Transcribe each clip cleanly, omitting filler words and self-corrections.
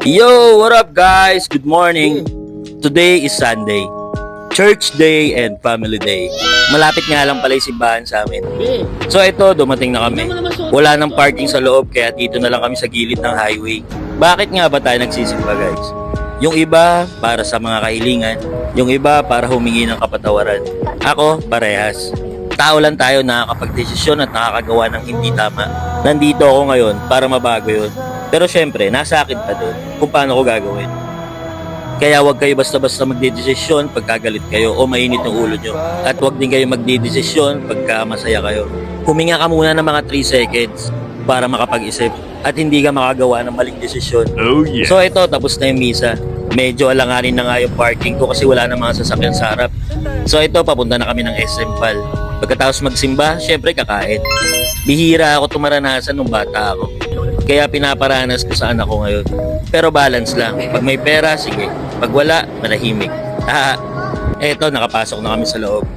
Yo, what up guys? Good morning. Today is Sunday. Church day and family day. Malapit nga lang pala yung simbahan sa amin. So ito, dumating na kami. Wala nang parking sa loob kaya dito na lang kami sa gilid ng highway. Bakit nga ba tayo nagsisimba guys? Yung iba para sa mga kahilingan, yung iba para humingi ng kapatawaran. Ako, parehas. Tao lang tayo nakakapagdesisyon at nakakagawa ng hindi tama. Nandito ako ngayon para mabago yun. Pero syempre, nasa akin pa din kung paano ko gagawin. Kaya huwag kayo basta-basta magdedesisyon pagkagalit kayo o mainit ng ulo nyo. At huwag din kayo magdedesisyon pagka masaya kayo. Huminga ka muna ng mga 3 seconds para makapag-isip at hindi ka makagawa ng maling desisyon. Oh yeah. So ito, tapos na yung misa. Medyo alanganin na nga yung parking ko kasi wala na mga sasakyan sa harap. So ito, papunta na kami ng SM Pal. Pagkatapos magsimba, syempre kakain. Bihira ako tumaranasan nung bata ako. Kaya pinaparanas ko sa anak ko ngayon. Pero balance lang. Pag may pera, sige. Pag wala, manahimik. Eto, nakapasok na kami sa loob.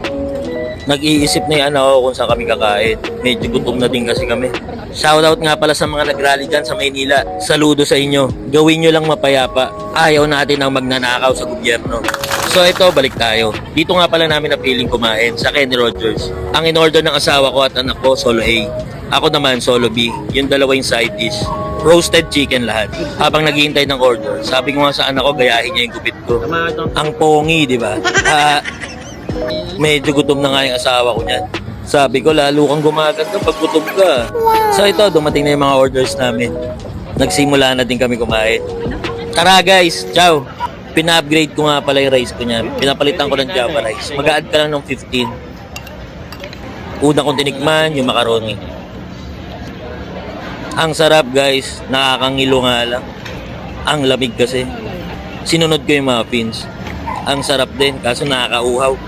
Nag-iisip na yung anak ko kung saan kami kakain. Medyo gutom na din kasi kami. Shoutout nga pala sa mga nagrally dyan sa Maynila. Saludo sa inyo. Gawin nyo lang mapayapa. Ayaw natin ang magnanakaw sa gobyerno. So ito, balik tayo. Dito nga pala namin napiling kumain sa Kenny Rogers. Ang in-order ng asawa ko at anak ko, solo A. Ako naman, solo B. Yung dalawa yung side dish. Roasted chicken lahat. Habang naghihintay ng order, sabi ko nga sa anak ko, gayahin niya yung gupit ko. Ang pongi, di ba? Medyo gutom na nga yung asawa ko niyan. Sabi ko, lalo kang gumaganda pag gutom ka. So ito, dumating na yung mga orders namin. Nagsimula na din kami kumain. Tara guys, ciao! Pina-upgrade ko nga pala yung rice ko niyan. Pinapalitan ko ng Java rice. Mag-add ka lang ng 15. Una kong tinikman, yung macaroni. Ang sarap guys, nakakangilo nga lang. Ang lamig kasi. Sinunod ko yung muffins. Ang sarap din, kaso nakakauhaw.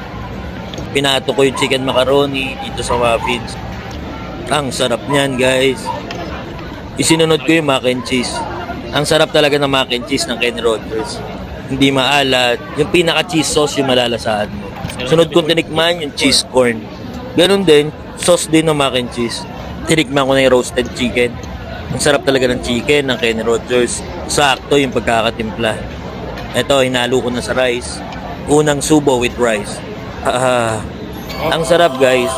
Pinato ko yung chicken macaroni dito sa muffins. Ang sarap niyan guys. Isinunod ko yung mac and cheese. Ang sarap talaga ng mac and cheese ng Kenny Rogers. Hindi maalat. Yung pinaka cheese sauce yung malalasahan mo. Sunod kong tinikman yung cheese corn. Ganun din, sauce din ng mac and cheese. Tinikman ko na yung roasted chicken. Ang sarap talaga ng chicken ng Kenny Rogers. Sakto yung pagkakatimpla. Ito, hinalo ko na sa rice. Unang subo with rice. Ang sarap guys.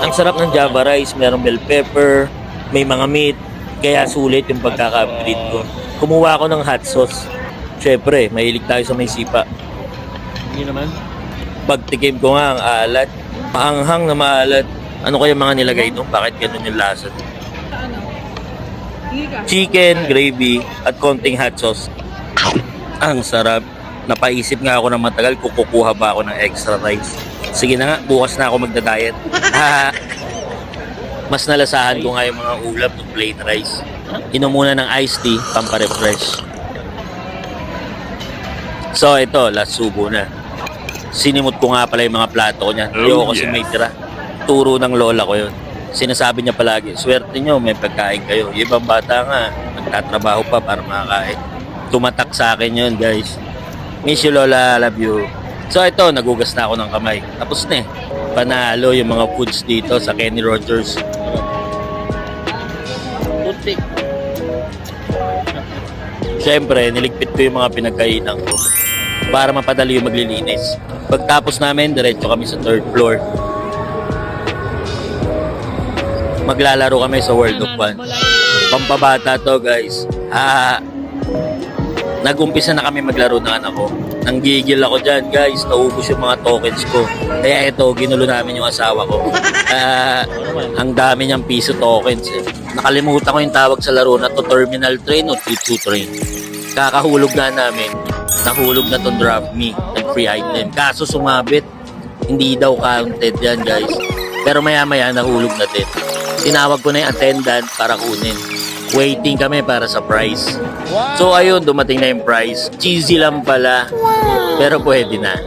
Ang sarap ng Java rice. Merong bell pepper, may mga meat. Kaya sulit yung pagkaka-upgrade ko. Kumuha ako ng hot sauce. Siyempre, mahilig tayo sa may sipa. Hindi naman. Pagtikim ko nga ang alat. Maanghang na maalat. Ano kaya mga nilagay doon? Bakit ganun yung lasa? Chicken, gravy, at konting hot sauce. Ang sarap. Napaisip nga ako ng matagal kung kukuha ba ako ng extra rice. Sige na nga, bukas na ako magda-diet. Mas nalasahan ko nga yung mga ulam ng plain rice. Inom muna ng iced tea, pampa-refresh. So ito, last subo na. Sinimot ko nga pala yung mga plato ko niyan. Ayoko kasi may tira. Turo ng lola ko yun. Sinasabi niya palagi, swerte nyo, may pagkain kayo. Yung ibang bata nga, nagtatrabaho pa para makakain. Tumatak sa akin yun, guys. Miss you, Lola. Love you. So, ito, nagugas na ako ng kamay. Tapos na eh. Panalo yung mga foods dito sa Kenny Rogers. Toothpick. Siyempre, niligpit ko yung mga pinagkainan ko para mapadali yung maglilinis. Pagtapos namin, diretso kami sa 3rd floor. Maglalaro kami sa World of Fun. Pampabata to guys. Nag-umpisa na kami maglaro ng anak ko. Nanggigil ako dyan guys. Naubos yung mga tokens ko. Kaya ito, ginulo namin yung asawa ko. Ang dami niyang piso tokens eh. Nakalimutan ko yung tawag sa laro na to, terminal train o T2 train. Kakahulog na namin. Nahulog na tong drop me ng free item. Kaso sumabit. Hindi daw counted yan guys. Pero maya maya nahulog na din. Tinawag ko na yung attendant para kunin. Waiting kami para sa prize. So ayun, dumating na yung prize. Cheesy lang pala. Pero pwede na.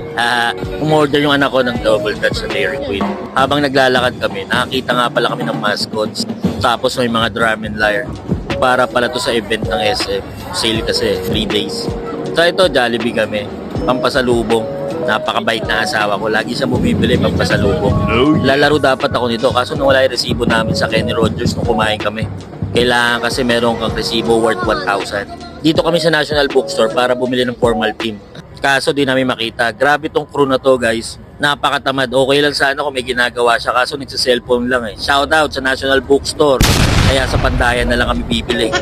Umorder yung anak ko ng double dutch sa Dairy Queen. Habang naglalakad kami, nakakita nga pala kami ng mascots. Tapos may mga drum and lyre. Para pala to sa event ng SM. Sale kasi, 3 days. So ito, Jollibee kami. Pampasalubong. Napakabait na asawa ko. Lagi siya bumibili pampasalubong. Lalaro dapat ako nito. Kaso nawala yung resibo namin sa Kenny Rogers nung kumain kami. Kailangan kasi meron kang resibo worth 1,000. Dito kami sa National Bookstore para bumili ng formal team. Kaso di namin makita. Grabe tong crew na to guys. Napakatamad. Okay lang sana kung may ginagawa siya. Kaso nagsa-cellphone lang eh. Shoutout sa National Bookstore. Kaya sa Pandayan na lang kami bibili.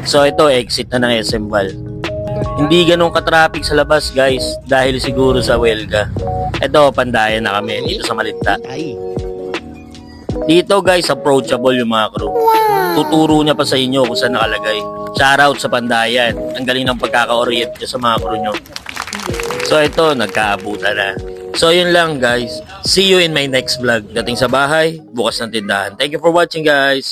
So ito, exit na ng SM Val. Hindi ganun ka-traffic sa labas guys. Dahil siguro sa Welga. Ito, Pandayan na kami. Dito sa Malinta. Dito guys, approachable yung mga crew. Tuturo niya pa sa inyo kung saan nakalagay. Shoutout sa Pandayan. Ang galing ng pagkaka-orient niya sa mga crew nyo. So ito, nagkaabutan na. So yun lang guys. See you in my next vlog. Dating sa bahay, bukas ng tindahan. Thank you for watching guys.